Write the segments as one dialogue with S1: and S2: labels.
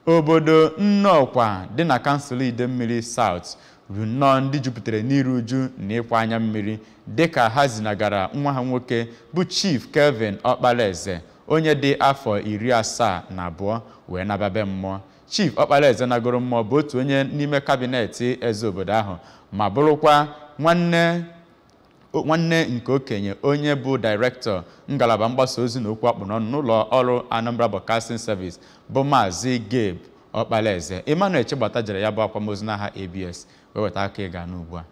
S1: Obodo Nnokwa dị na kansụl Idemmili South bụ nnọọ ndị jupụtara n'iru uju na ịkwa anya mmiri dịka ha zinagara nwa ha nwoke bụ Chief Kelvin Okpalaeze onye dị afọ 72 wee nababe mmụọ. Chief Okpalaeze nagoro mmụọ bụ otu onye n'ime kabineti eze obodo ahụ ma bụrụkwa nwanne nke okenye onye bụ Director ngalaba mgbasa ozi na okwu akpụ n'ọnụ n'ụlọ ọrụ Anambra Broadcasting Service bụ Maazị Gabe Okpalaeze. Emmanuel Chigbata jere ya bụ akwamozu n'aha ABS wee weta aka ịga n'ugbu a.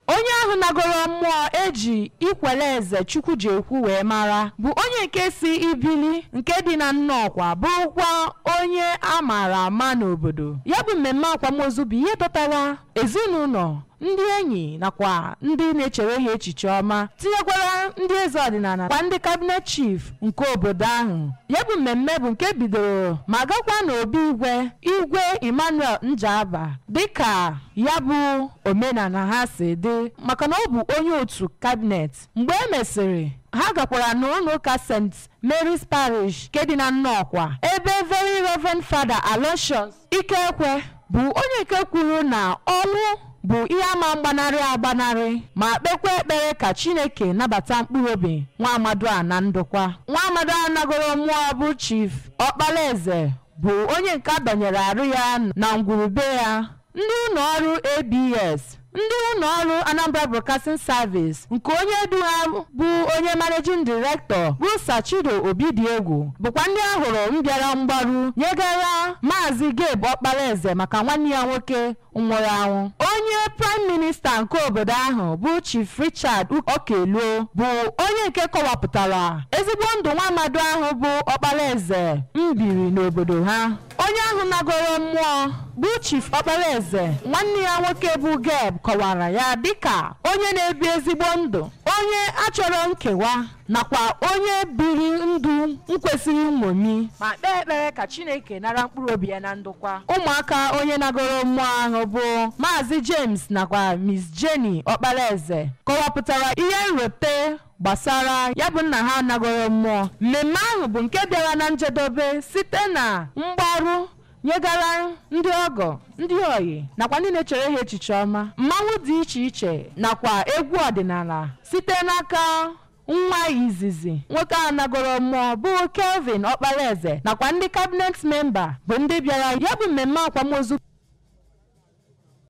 S2: Onye ahụ nagoro mmụọ eji Okpalaeze Chukwujekwu wee mara bụ onye nke si Ibili nke dị na Nnokwa bụrụkwa onye a mara ama n'obodo. Ya bụ mmemme akwamozu bụ ihe dọtara ezinụlọ, ndị enyi nakwa ndị na-echere ha echiche ọma, tinyekwara ndị eze ọdịnala kwa ndị cabinet chief nke obodo ahụ. Ya bụ mmemme bụ nke bidoro ma gakwa n'obi igwe Emmanuel Njaba dịka ya bụ omenala ha si dị maka na ọ bụ onye otu cabinet. Mgbe e mesịrị, ha gakwara n'ụlọ ụka St. Mary's Parish nke dị na Nnokwa ebe Very Reverend Father Aloysius Ikekwe bụ onye nke kwuru na ọnwụ bụ ihe ama agbanarị ma kpekwa ekpere ka Chineke nabata mkpụrụ obi nwa amadu a na ndokwa. Nwa amadu a nagoro mmụọ bụ Chief Okpalaeze bụ onye nke adọnyere arụ ya na ngwurube ya. Ndị ụlọ ọrụ ABS, ndị ụlọ ọrụ Anambra Broadcasting Service nke onye du ha bụ onye Managing Director bụ Sachido Obidiegwu bụkwa ndị ahụrụ mbịara mgbaru nyegara Maazị Gabe Okpalaeze maka nwanne ya nwoke nwụrụ anwụ. Onye Prime Minister nke obodo ahụ bụ Chief Richard Okeluo bụ onye nke kọwapụtara ezigbo ndụ nwa amadu ahụ bụ Okpalaeze mbiri n'obodo ha. Onye ahụ nagoro mmụọ bụ Chief Okpalaeze nwanne ya nwoke bụ Gabe kọwara ya dịka onye na-ebi ezigbo ndụ, onye achọrọ nkewa nakwa onye biri ndụ nkwesịrị nṅomi ma kpee ekpere ka Chineke nara mkpụrụ obi ya na ndokwa. Ụmụaka onye nagoro mmụọ ahụ bụ Maazị James nakwa Miss Jenny Okpalaeze kọwapụtara ihe nrite gbasara ya bụ nna ha nagoro mmụọ. Mmemme ahụ bụ nke bịara na njedobe site na mgbaru nyegara ndị ọgọ, ndị oyi nakwa ndị na-echere ha echiche ọma, mmanwụ dị iche iche nakwa egwu ọdịnala site n'aka nwa izizi nwoke a nagoro mmụọ bụ Kelvin Okpalaeze nakwa ndị cabinet member bụ ndị bịara ya bụ mmemme akwamozu.